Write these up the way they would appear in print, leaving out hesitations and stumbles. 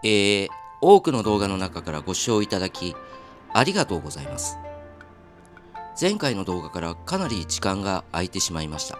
えー多くの動画の中からご視聴いただきありがとうございます。前回の動画からかなり時間が空いてしまいました。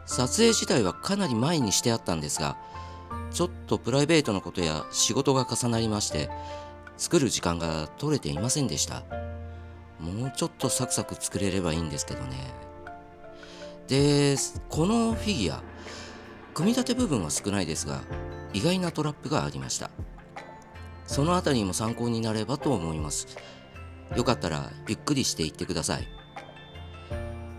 撮影自体はかなり前にしてあったんですが、ちょっとプライベートのことや仕事が重なりまして、作る時間が取れていませんでした。もうちょっとサクサク作れればいいんですけどね。で、このフィギュア、組み立て部分は少ないですが、意外なトラップがありました。そのあたりも参考になればと思います。よかったらゆっくりしていってください。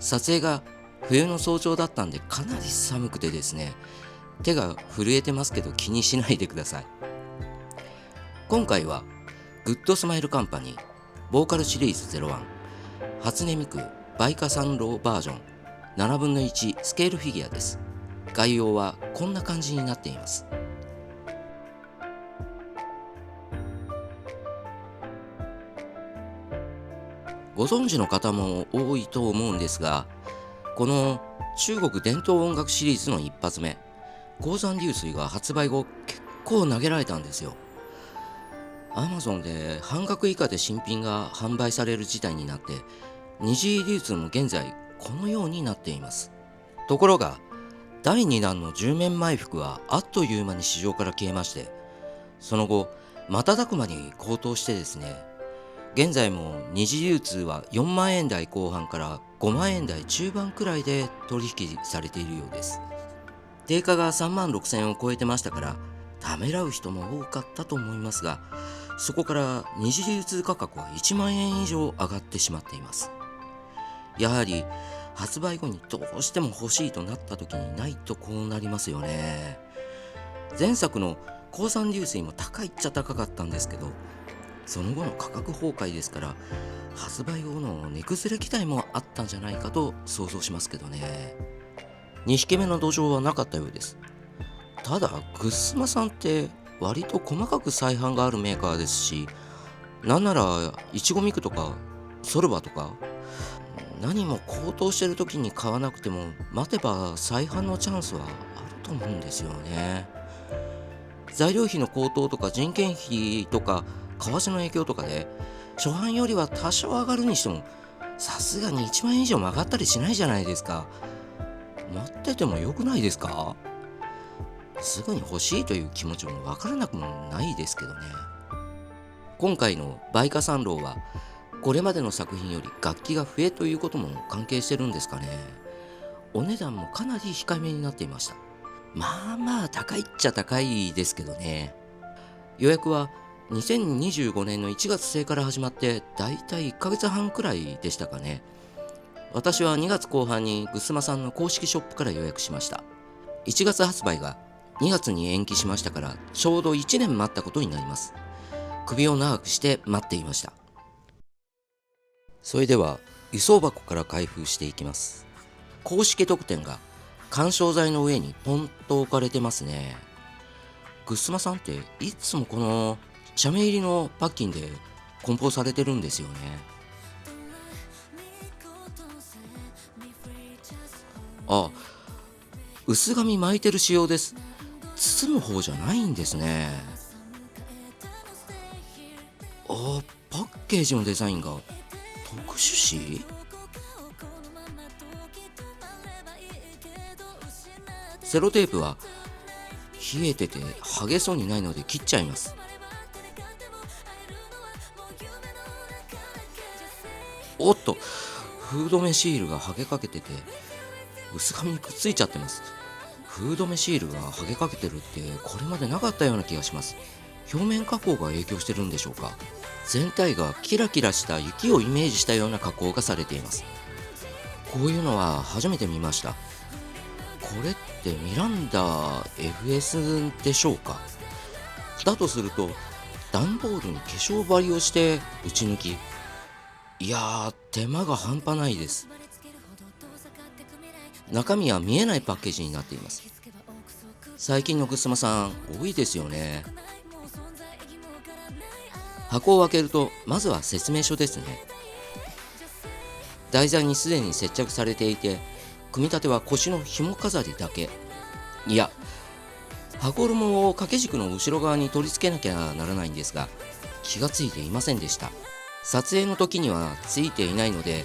撮影が冬の早朝だったんでかなり寒くてですね、手が震えてますけど気にしないでください。今回はグッドスマイルカンパニーボーカルシリーズ01初音ミクバイカサンローバージョン7分の1スケールフィギュアです。概要はこんな感じになっています。ご存知の方も多いと思うんですが、この中国伝統音楽シリーズの一発目、鉱山流水が発売後結構投げられたんですよ。Amazon で半額以下で新品が販売される事態になって、二次流通も現在このようになっています。ところが、第2弾の10面埋伏はあっという間に市場から消えまして、その後、瞬く間に高騰してですね、現在も二次流通は4万円台後半から5万円台中盤くらいで取引されているようです。定価が3万6千円を超えてましたから、ためらう人も多かったと思いますが、そこから二次流通価格は1万円以上上がってしまっています。やはり発売後にどうしても欲しいとなった時にないとこうなりますよね。前作の鉱山流水も高いっちゃ高かったんですけど、その後の価格崩壊ですから、発売後の値崩れ期待もあったんじゃないかと想像しますけどね。2匹目の土壌はなかったようです。ただグッスマさんって割と細かく再販があるメーカーですし、なんならいちごミクとかソルバとか、何も高騰してる時に買わなくても待てば再販のチャンスはあると思うんですよね。材料費の高騰とか人件費とか為替の影響とかで初版よりは多少上がるにしても、さすがに1万円以上も上がったりしないじゃないですか。待っててもよくないですか？すぐに欲しいという気持ちもわからなくもないですけどね。今回のバイカサンローはこれまでの作品より楽器が増えということも関係してるんですかね。お値段もかなり控えめになっていました。まあまあ高いっちゃ高いですけどね。予約は2025年の1月末から始まってだいたい1ヶ月半くらいでしたかね。私は2月後半にグスマさんの公式ショップから予約しました。1月発売が2月に延期しましたから、ちょうど1年待ったことになります。首を長くして待っていました。それでは輸送箱から開封していきます。公式特典が緩衝材の上にポンと置かれてますね。グッスマさんっていつもこの写メ入りのパッキンで梱包されてるんですよね。あ、薄紙巻いてる仕様です。包む方じゃないんですね。パッケージのデザインが特殊紙。セロテープは冷えてて剥げそうにないので切っちゃいます。おっと、フードメシールが剥げかけてて薄紙にくっついちゃってます。フードメシールが剥げかけてるってこれまでなかったような気がします。表面加工が影響してるんでしょうか。全体がキラキラした雪をイメージしたような加工がされています。こういうのは初めて見ました。これってミランダ FS でしょうか。だとすると段ボールに化粧張りをして打ち抜き。いやー、手間が半端ないです。中身は見えないパッケージになっています。最近のグッスマさん多いですよね。箱を開けるとまずは説明書ですね。台座にすでに接着されていて、組み立ては腰の紐飾りだけ。いや、羽衣を掛け軸の後ろ側に取り付けなきゃならないんですが、気がついていませんでした。撮影の時にはついていないので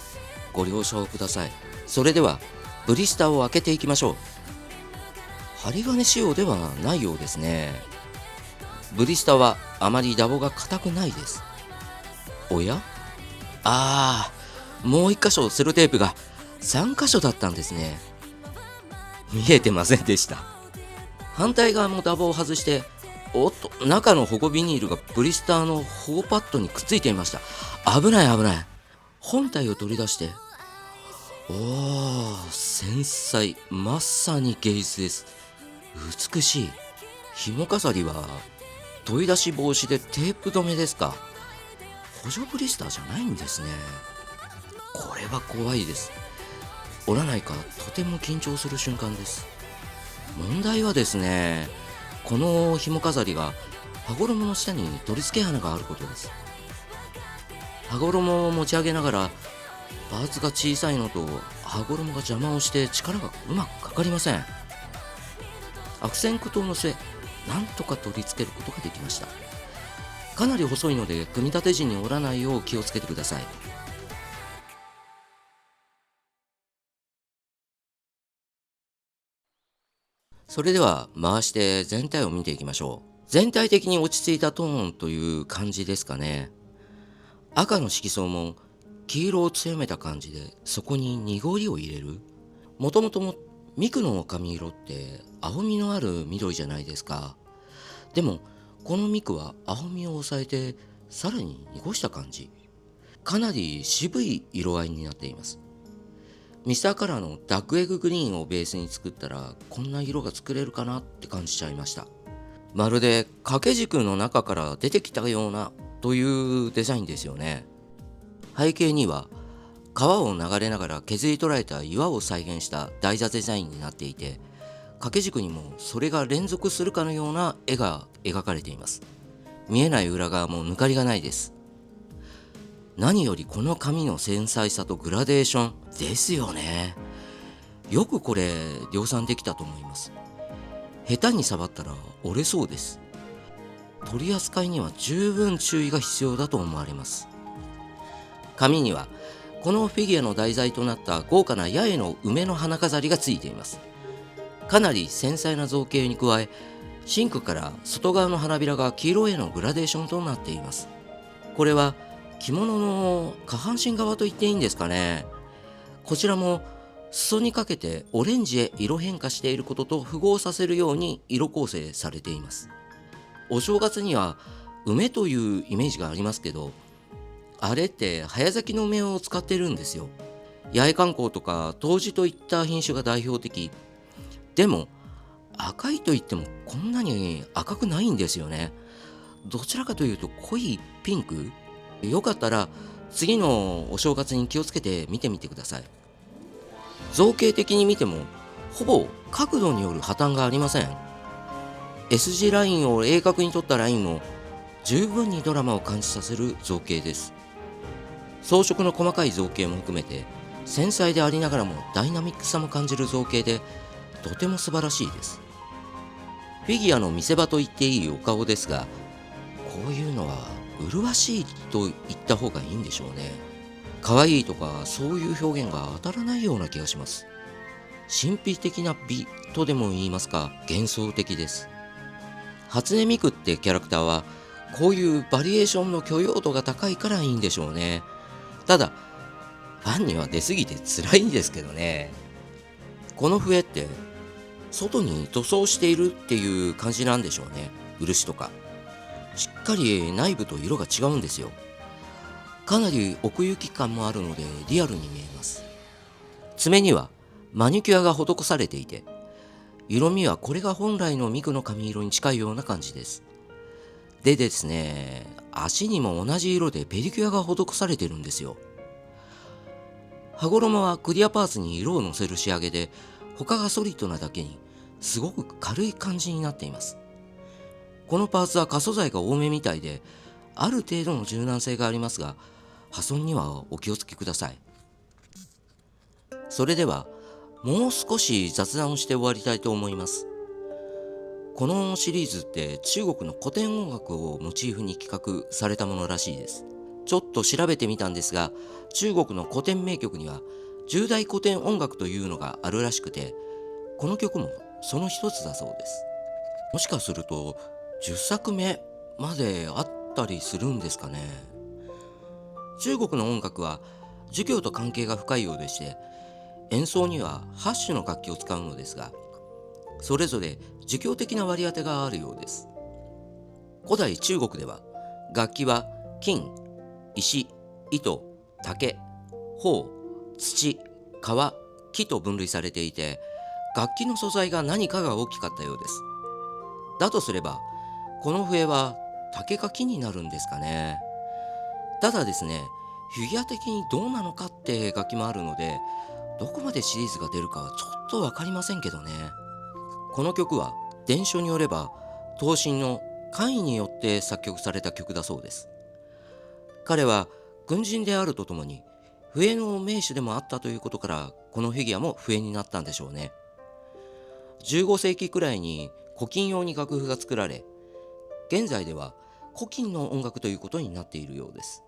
ご了承ください。それではブリスターを開けていきましょう。針金仕様ではないようですね。ブリスターはあまりダボが硬くないです。おや、もう1箇所セロテープが3箇所だったんですね。見えてませんでした。反対側もダボを外して、おっと、中の保護ビニールがブリスターの保護パッドにくっついていました。危ない危ない。本体を取り出して、繊細、まさに芸術です。美しい。紐飾りは取り出し防止でテープ止めですか。補助ブリスターじゃないんですね。これは怖いです。折らないかとても緊張する瞬間です。問題はですね、この紐飾りが羽衣の下に取り付け穴があることです。羽衣を持ち上げながらパーツが小さいのと羽衣が邪魔をして力がうまくかかりません。悪戦苦闘の末、なんとか取り付けることができました。かなり細いので組み立て時に折らないよう気をつけてください。それでは回して全体を見ていきましょう。全体的に落ち着いたトーンという感じですかね。赤の色相も黄色を強めた感じで、そこに濁りを入れる。もともとミクの髪色って青みのある緑じゃないですか。でもこのミクは青みを抑えてさらに濁した感じ。かなり渋い色合いになっています。ミスターカラーのダックエッググリーンをベースに作ったらこんな色が作れるかなって感じちゃいました。まるで掛け軸の中から出てきたようなというデザインですよね。背景には川を流れながら削り取られた岩を再現した台座デザインになっていて、掛け軸にもそれが連続するかのような絵が描かれています。見えない裏側も抜かりがないです。何よりこの紙の繊細さとグラデーションですよね。よくこれ量産できたと思います。下手に触ったら折れそうです。取り扱いには十分注意が必要だと思われます。紙にはこのフィギュアの題材となった豪華な八重の梅の花飾りがついています。かなり繊細な造形に加え、シンクから外側の花びらが黄色へのグラデーションとなっています。これは着物の下半身側と言っていいんですかね。こちらも裾にかけてオレンジへ色変化していることと符合させるように色構成されています。お正月には梅というイメージがありますけど、あれって早咲きの梅を使ってるんですよ。八重観光とか冬至といった品種が代表的。でも赤いといってもこんなに赤くないんですよね。どちらかというと濃いピンク。よかったら次のお正月に気をつけて見てみてください。造形的に見てもほぼ角度による破綻がありません。S 字ラインを鋭角に取ったラインも十分にドラマを感じさせる造形です。装飾の細かい造形も含めて繊細でありながらもダイナミックさも感じる造形でとても素晴らしいです。フィギュアの見せ場と言っていいお顔ですが、こういうのは麗しいと言った方がいいんでしょうね。可愛いとかそういう表現が当たらないような気がします。神秘的な美とでも言いますか、幻想的です。初音ミクってキャラクターはこういうバリエーションの許容度が高いからいいんでしょうね。ただファンには出過ぎて辛いんですけどね。この笛って外に塗装しているっていう感じなんでしょうね。漆とかしっかり内部と色が違うんですよ。かなり奥行き感もあるのでリアルに見えます。爪にはマニキュアが施されていて、色味はこれが本来のミクの髪色に近いような感じです。でですね、足にも同じ色でペディキュアが施されているんですよ。羽衣はクリアパーツに色をのせる仕上げで、他がソリッドなだけにすごく軽い感じになっています。このパーツは可素材が多めみたいで、ある程度の柔軟性がありますが、破損にはお気をつけください。それではもう少し雑談をして終わりたいと思います。このシリーズって中国の古典音楽をモチーフに企画されたものらしいです。ちょっと調べてみたんですが、中国の古典名曲には10大古典音楽というのがあるらしくて、この曲もその一つだそうです。もしかすると10作目まであったりするんですかね。中国の音楽は儒教と関係が深いようでして、演奏には8種の楽器を使うのですが、それぞれ儒教的な割り当てがあるようです。古代中国では楽器は金、石、糸、竹、鋼、土、革、木と分類されていて、楽器の素材が何かが大きかったようです。だとすれば、この笛は竹か木になるんですかね。ただですね、フィギュア的にどうなのかって楽器もあるので、どこまでシリーズが出るかはちょっとわかりませんけどね。この曲は伝書によれば、東晋の官位によって作曲された曲だそうです。彼は軍人であるとともに笛の名手でもあったということから、このフィギュアも笛になったんでしょうね。15世紀くらいに古今用に楽譜が作られ、現在では古今の音楽ということになっているようです。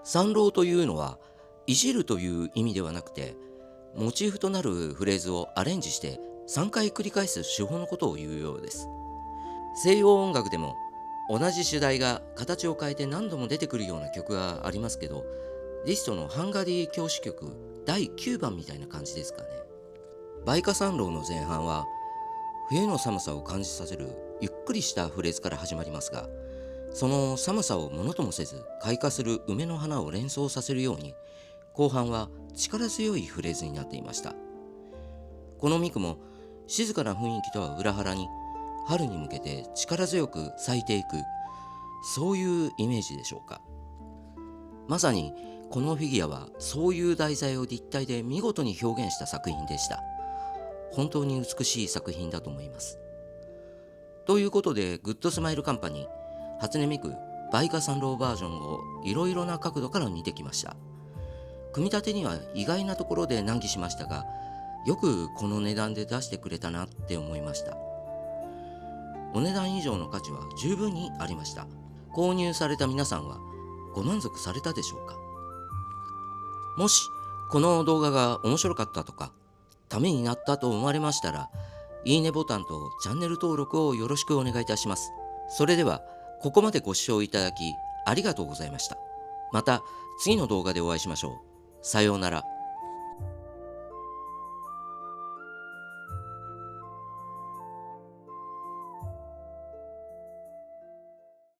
三郎というのはいじるという意味ではなくて、モチーフとなるフレーズをアレンジして3回繰り返す手法のことを言うようです。西洋音楽でも同じ主題が形を変えて何度も出てくるような曲がありますけど、リストのハンガリー教師曲第9番みたいな感じですかね。梅花三郎の前半は冬の寒さを感じさせるゆっくりしたフレーズから始まりますが、その寒さをものともせず開花する梅の花を連想させるように、後半は力強いフレーズになっていました。このミクも静かな雰囲気とは裏腹に、春に向けて力強く咲いていく、そういうイメージでしょうか。まさにこのフィギュアはそういう題材を立体で見事に表現した作品でした。本当に美しい作品だと思います。ということで、グッドスマイルカンパニー初音ミク梅花三郎バージョンをいろいろな角度から見てきました。組み立てには意外なところで難儀しましたが、よくこの値段で出してくれたなって思いました。お値段以上の価値は十分にありました。購入された皆さんはご満足されたでしょうか。もしこの動画が面白かったとか、ためになったと思われましたら、いいねボタンとチャンネル登録をよろしくお願いいたします。それでは、ここまでご視聴いただきありがとうございました。また次の動画でお会いしましょう。さようなら。